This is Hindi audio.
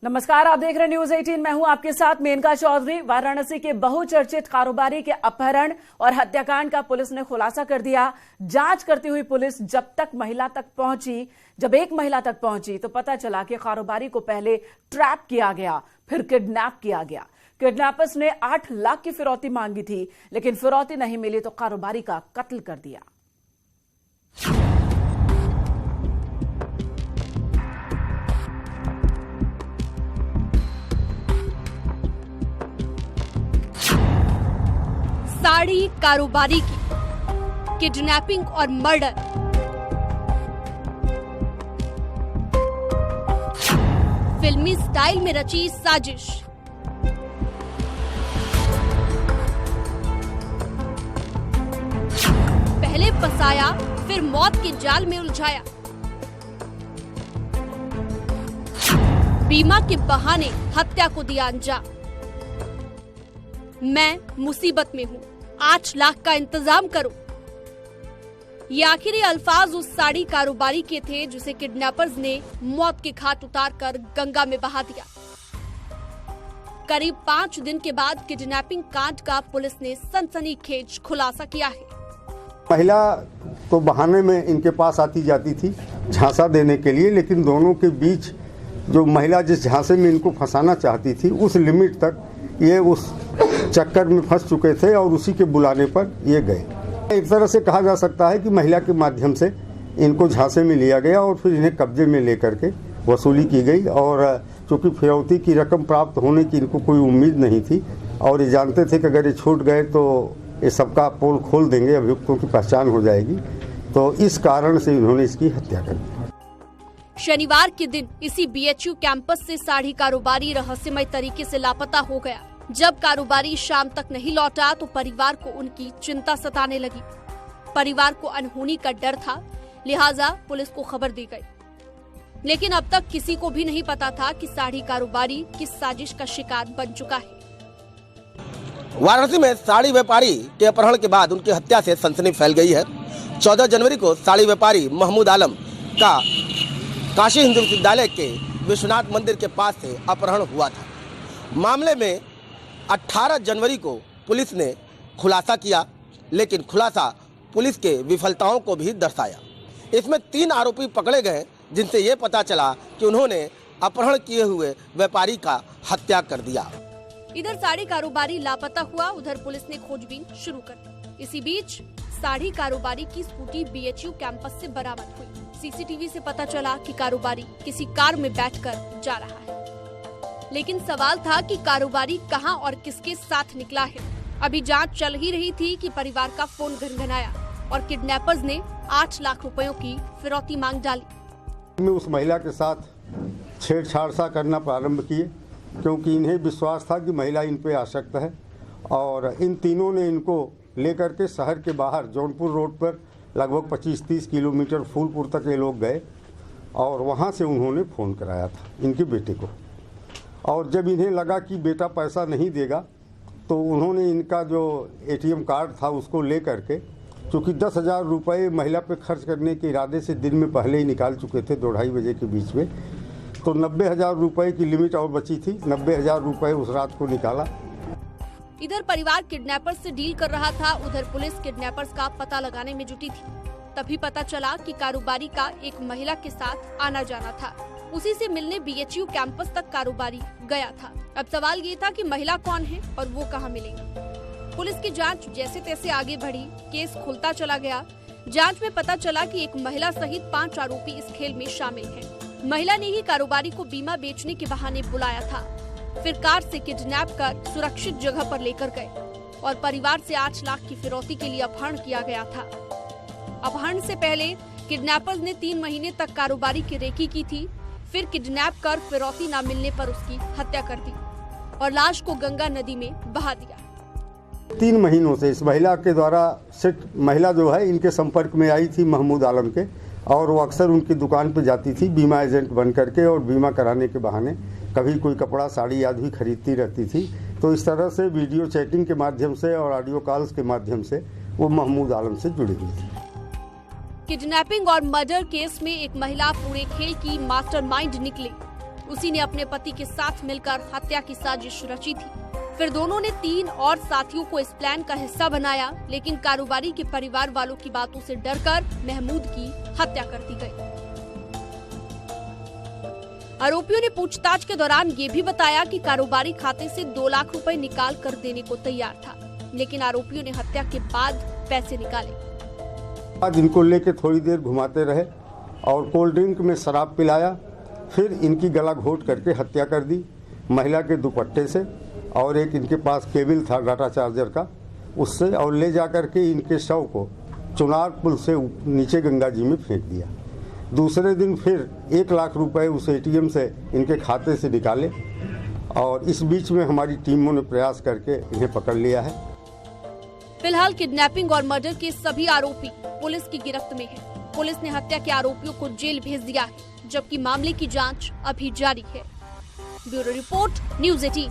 नमस्कार, आप देख रहे हैं न्यूज 18। मैं हूं आपके साथ मेनका चौधरी। वाराणसी के बहुचर्चित कारोबारी के अपहरण और हत्याकांड का पुलिस ने खुलासा कर दिया। जांच करती हुई पुलिस जब एक महिला तक पहुंची तो पता चला कि कारोबारी को पहले ट्रैप किया गया, फिर किडनैप किया गया। किडनैपर्स ने 8 लाख की फिरौती मांगी थी, लेकिन फिरौती नहीं मिली तो कारोबारी का कत्ल कर दिया। साड़ी कारोबारी की किडनैपिंग और मर्डर। फिल्मी स्टाइल में रची साजिश। पहले फंसाया, फिर मौत के जाल में उलझाया। बीमा के बहाने हत्या को दिया अंजाम। मैं मुसीबत में हूं, 8 लाख का इंतजाम करो। ये आखिरी अल्फाज उस साड़ी कारोबारी के थे जिसे किडनैपर्स ने मौत के घाट उतारकर गंगा में बहा दिया। करीब 5 दिन के बाद किडनैपिंग कांड का पुलिस ने सनसनीखेज खुलासा किया है। महिला तो बहाने में इनके पास आती जाती थी झांसा देने के लिए, लेकिन दोनों के बीच जो महिला जिस झांसे में इनको फंसाना चाहती थी उस लिमिट तक ये उस चक्कर में फंस चुके थे और उसी के बुलाने पर ये गए। एक तरह से कहा जा सकता है कि महिला के माध्यम से इनको झांसे में लिया गया और फिर इन्हें कब्जे में लेकर के वसूली की गई। और चूंकि फिरौती की रकम प्राप्त होने की इनको कोई उम्मीद नहीं थी और ये जानते थे कि अगर ये छूट गए तो ये सबका पोल खोल देंगे, अभियुक्तों की पहचान हो जाएगी, तो इस कारण से इन्होंने इसकी हत्या कर दी। शनिवार के दिन इसी बीएचयू कैंपस से साड़ी कारोबारी रहस्यमय तरीके से लापता हो गया। जब कारोबारी शाम तक नहीं लौटा तो परिवार को उनकी चिंता सताने लगी। परिवार को अनहोनी का डर था, लिहाजा पुलिस को खबर दी गई। लेकिन अब तक किसी को भी नहीं पता था कि साड़ी कारोबारी किस साजिश का शिकार बन चुका है। वाराणसी में साड़ी व्यापारी के अपहरण के बाद उनकी हत्या से सनसनी फैल गई है। 14 जनवरी को साड़ी व्यापारी महमूद आलम का काशी हिंदू विश्वविद्यालय के विश्वनाथ मंदिर के पास से अपहरण हुआ था। मामले में 18 जनवरी को पुलिस ने खुलासा किया, लेकिन खुलासा पुलिस के विफलताओं को भी दर्शाया। इसमें 3 आरोपी पकड़े गए जिनसे ये पता चला कि उन्होंने अपहरण किए हुए व्यापारी का हत्या कर दिया। इधर साड़ी कारोबारी लापता हुआ, उधर पुलिस ने खोजबीन शुरू कर दी। इसी बीच साड़ी कारोबारी की स्कूटी बीएचयू कैंपस से बरामद हुई। सीसीटीवी से पता चला कि कारोबारी किसी कार में बैठकर जा रहा है, लेकिन सवाल था कि कारोबारी कहां और किसके साथ निकला है। अभी जांच चल ही रही थी कि परिवार का फोन घनघनाया और किडनैपर्स ने 8 लाख रुपयों की फिरौती मांग डाली। उस महिला के साथ छेड़छाड़ सा करना प्रारंभ किए, क्योंकि इन्हें विश्वास था कि महिला इन पे आसक्त है। और इन तीनों ने इनको लेकर के शहर के बाहर जौनपुर रोड पर लगभग 25-30 किलोमीटर फूलपुर तक ये लोग गए और वहाँ से उन्होंने फ़ोन कराया था इनके बेटे को। और जब इन्हें लगा कि बेटा पैसा नहीं देगा तो उन्होंने इनका जो एटीएम कार्ड था उसको ले करके, चूँकि 10,000 रुपये महिला पे खर्च करने के इरादे से दिन में पहले ही निकाल चुके थे 2-2:30 बजे के बीच में, तो 90,000 रुपये की लिमिट और बची थी। 90,000 रुपये उस रात को निकाला। इधर परिवार किडनैपर्स से डील कर रहा था, उधर पुलिस किडनैपर्स का पता लगाने में जुटी थी। तभी पता चला कि कारोबारी का एक महिला के साथ आना जाना था। उसी से मिलने बीएचयू कैंपस तक कारोबारी गया था। अब सवाल ये था कि महिला कौन है और वो कहाँ मिलेगी। पुलिस की जांच जैसे तैसे आगे बढ़ी, केस खुलता चला गया। जांच में पता चला कि एक महिला सहित 5 आरोपी इस खेल में शामिल हैं। महिला ने ही कारोबारी को बीमा बेचने के बहाने बुलाया था, फिर कार से किडनैप कर सुरक्षित जगह पर लेकर गए और परिवार से 8 लाख की फिरौती के लिए अपहरण किया गया था। अपहरण से पहले किडनैपर्स ने 3 महीने तक कारोबारी की रेकी की थी, फिर किडनैप कर फिरौती न मिलने पर उसकी हत्या कर दी और लाश को गंगा नदी में बहा दिया। 3 महीनों से इस महिला के द्वारा महिला जो है इनके संपर्क में आई थी महमूद आलम के, और वो अक्सर उनकी दुकान पे जाती थी बीमा एजेंट बन करके और बीमा कराने के बहाने कभी कोई कपड़ा साड़ी आदि भी खरीदती रहती थी। तो इस तरह से वीडियो चैटिंग के माध्यम से और ऑडियो कॉल्स के माध्यम से वो महमूद आलम से जुड़ी हुई थी। किडनैपिंग और मर्डर केस में एक महिला पूरे खेल की मास्टरमाइंड निकली। उसी ने अपने पति के साथ मिलकर हत्या की साजिश रची थी। फिर दोनों ने 3 और साथियों को इस प्लान का हिस्सा बनाया, लेकिन कारोबारी के परिवार वालों की बातों से डरकर महमूद की हत्या कर दी गई। आरोपियों ने पूछताछ के दौरान ये भी बताया कि कारोबारी खाते से 2 लाख रुपए निकाल कर देने को तैयार था, लेकिन आरोपियों ने हत्या के बाद पैसे निकाले। आज इनको लेके थोड़ी देर घुमाते रहे और कोल्ड ड्रिंक में शराब पिलाया, फिर इनकी गला घोट करके हत्या कर दी महिला के दुपट्टे से, और एक इनके पास केबल था डाटा चार्जर का, उससे, और ले जा करके इनके शव को चुनार पुल से नीचे गंगा जी में फेंक दिया। दूसरे दिन फिर 1 लाख रुपए उस ATM से इनके खाते से निकाले, और इस बीच में हमारी टीमों ने प्रयास करके इन्हें पकड़ लिया है। फिलहाल किडनैपिंग और मर्डर के सभी आरोपी पुलिस की गिरफ्त में हैं। पुलिस ने हत्या के आरोपियों को जेल भेज दिया है, जबकि मामले की जांच अभी जारी है। Bureau report, news 18।